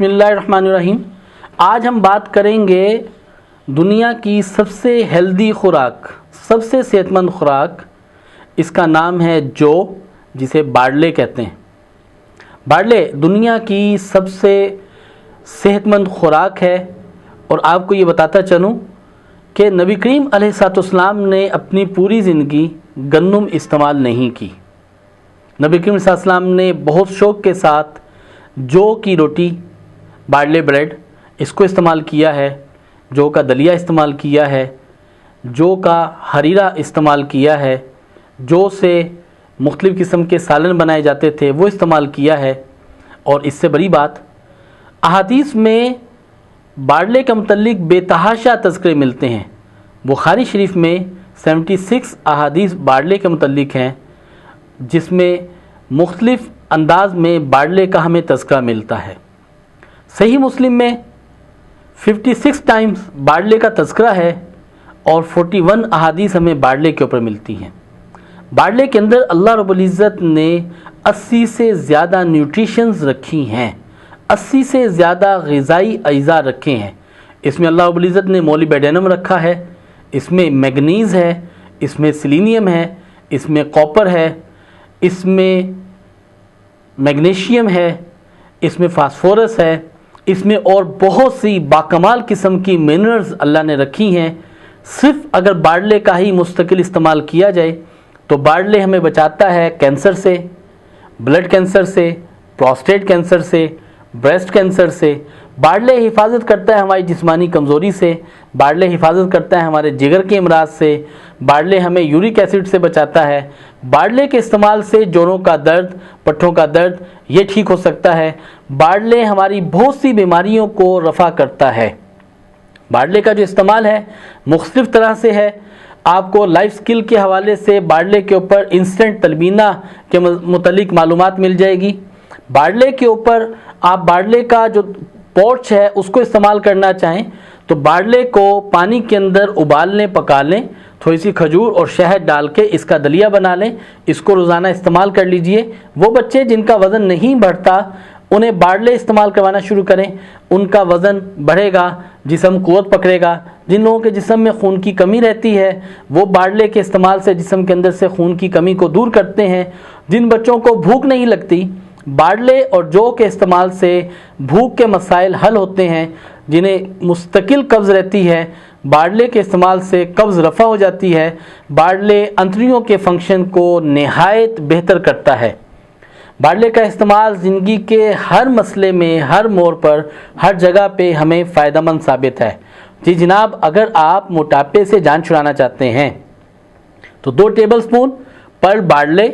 بسم اللہ الرحمن الرحیم۔ آج ہم بات کریں گے دنیا کی سب سے ہیلدی خوراک، سب سے صحت مند خوراک۔ اس کا نام ہے جو، جسے باڑلے کہتے ہیں۔ باڑلے دنیا کی سب سے صحت مند خوراک ہے، اور آپ کو یہ بتاتا چلوں کہ نبی کریم علیہ الصلوۃ والسلام نے اپنی پوری زندگی گندم استعمال نہیں کی۔ نبی کریم صلی اللہ علیہ وسلم نے بہت شوق کے ساتھ جو کی روٹی، باڑلے بریڈ، اس کو استعمال کیا ہے، جو کا دلیا استعمال کیا ہے، جو کا حریرہ استعمال کیا ہے، جو سے مختلف قسم کے سالن بنائے جاتے تھے وہ استعمال کیا ہے۔ اور اس سے بڑی بات، احادیث میں باڑلے کے متعلق بے تحاشا تذکرے ملتے ہیں۔ بخاری شریف میں 76 احادیث باڑلے کے متعلق ہیں، جس میں مختلف انداز میں باڑلے کا ہمیں تذکرہ ملتا ہے۔ صحیح مسلم میں 56 ٹائمز باڑلے کا تذکرہ ہے، اور 41 احادیث ہمیں باڑلے کے اوپر ملتی ہیں۔ باڑلے کے اندر اللہ رب العزت نے 80 سے زیادہ نیوٹریشنز رکھی ہیں، 80 سے زیادہ غذائی اجزاء رکھے ہیں۔ اس میں اللہ رب العزت نے مولی بیڈینم رکھا ہے، اس میں میگنیز ہے، اس میں سیلینیم ہے، اس میں کاپر ہے، اس میں میگنیشیم ہے، اس میں فاسفورس ہے، اس میں اور بہت سی باکمال قسم کی منرلز اللہ نے رکھی ہیں۔ صرف اگر باڑلے کا ہی مستقل استعمال کیا جائے تو باڑلے ہمیں بچاتا ہے کینسر سے، بلڈ کینسر سے، پروسٹیٹ کینسر سے، بریسٹ کینسر سے۔ باڑلے حفاظت کرتا ہے ہماری جسمانی کمزوری سے، باڑلے حفاظت کرتا ہے ہمارے جگر کے امراض سے، باڑلے ہمیں یورک ایسڈ سے بچاتا ہے۔ باڑلے کے استعمال سے جوڑوں کا درد، پٹھوں کا درد یہ ٹھیک ہو سکتا ہے۔ باڑلے ہماری بہت سی بیماریوں کو رفع کرتا ہے۔ باڑلے کا جو استعمال ہے مختلف طرح سے ہے۔ آپ کو لائف سکل کے حوالے سے باڑلے کے اوپر انسٹنٹ تلبینہ کے متعلق معلومات مل جائے گی۔ باڑلے کے اوپر آپ باڑلے کا جو پورچ ہے اس کو استعمال کرنا چاہیں تو باڑلے کو پانی کے اندر ابال لیں، پکا لیں، تھوڑی سی کھجور اور شہد ڈال کے اس کا دلیا بنا لیں، اس کو روزانہ استعمال کر لیجئے۔ وہ بچے جن کا وزن نہیں بڑھتا انہیں باڑلے استعمال کروانا شروع کریں، ان کا وزن بڑھے گا، جسم قوت پکڑے گا۔ جن لوگوں کے جسم میں خون کی کمی رہتی ہے وہ باڑلے کے استعمال سے جسم کے اندر سے خون کی کمی کو دور کرتے ہیں۔ جن بچوں کو بھوک نہیں لگتی، باڑلے اور جو کے استعمال سے بھوک کے مسائل حل ہوتے ہیں۔ جنہیں مستقل قبض رہتی ہے، باڑلے کے استعمال سے قبض رفع ہو جاتی ہے۔ باڑلے انتڑیوں کے فنکشن کو نہایت بہتر کرتا ہے۔ باڑلے کا استعمال زندگی کے ہر مسئلے میں، ہر موڑ پر، ہر جگہ پہ ہمیں فائدہ مند ثابت ہے۔ جی جناب، اگر آپ موٹاپے سے جان چھڑانا چاہتے ہیں تو 2 ٹیبل سپون پر باڑلے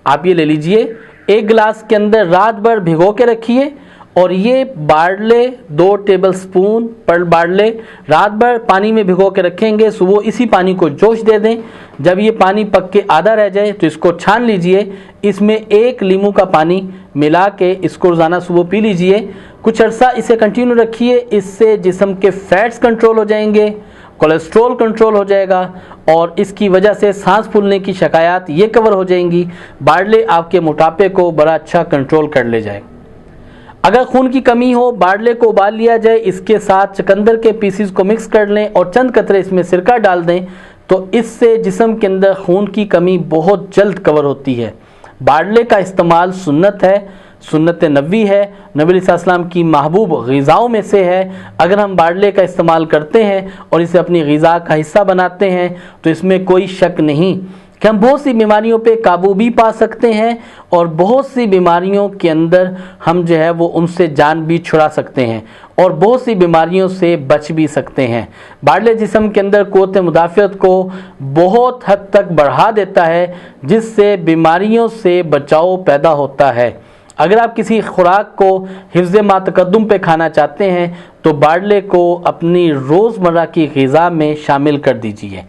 آپ یہ لے لیجئے، 1 گلاس کے اندر رات بھر بھگو کے رکھیے، اور یہ باڑلے 2 ٹیبل سپون پر باڑلے رات بھر پانی میں بھگو کے رکھیں گے۔ صبح اسی پانی کو جوش دے دیں۔ جب یہ پانی پک کے آدھا رہ جائے تو اس کو چھان لیجئے، اس میں 1 لیمو کا پانی ملا کے اس کو روزانہ صبح پی لیجئے۔ کچھ عرصہ اسے کنٹینیو رکھیے، اس سے جسم کے فیٹس کنٹرول ہو جائیں گے، کولیسٹرول کنٹرول ہو جائے گا، اور اس کی وجہ سے سانس پھولنے کی شکایات یہ کور ہو جائیں گی۔ باڑلے آپ کے موٹاپے کو بڑا اچھا کنٹرول کر لے جائے۔ اگر خون کی کمی ہو، باڑلے کو ابال لیا جائے، اس کے ساتھ چقندر کے پیسز کو مکس کر لیں اور چند قطرے اس میں سرکہ ڈال دیں، تو اس سے جسم کے اندر خون کی کمی بہت جلد کور ہوتی ہے۔ باڑلے کا استعمال سنت ہے، سنت نبوی ہے، نبی علیہ السلام کی محبوب غذاؤں میں سے ہے۔ اگر ہم باڑلے کا استعمال کرتے ہیں اور اسے اپنی غذا کا حصہ بناتے ہیں تو اس میں کوئی شک نہیں کہ ہم بہت سی بیماریوں پہ قابو بھی پا سکتے ہیں، اور بہت سی بیماریوں کے اندر ہم جو ہے وہ ان سے جان بھی چھڑا سکتے ہیں، اور بہت سی بیماریوں سے بچ بھی سکتے ہیں۔ باڑلے جسم کے اندر قوت مدافعت کو بہت حد تک بڑھا دیتا ہے، جس سے بیماریوں سے بچاؤ پیدا ہوتا ہے۔ اگر آپ کسی خوراک کو حفظ ما تقدم پہ کھانا چاہتے ہیں تو باڑلے کو اپنی روزمرہ کی غذا میں شامل کر دیجئے۔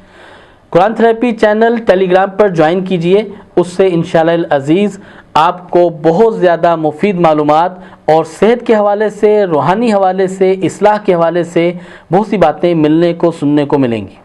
قرآن تھراپی چینل ٹیلی گرام پر جوائن کیجئے، اس سے انشاءاللہ العزیز آپ کو بہت زیادہ مفید معلومات اور صحت کے حوالے سے، روحانی حوالے سے، اصلاح کے حوالے سے بہت سی باتیں ملنے کو، سننے کو ملیں گی۔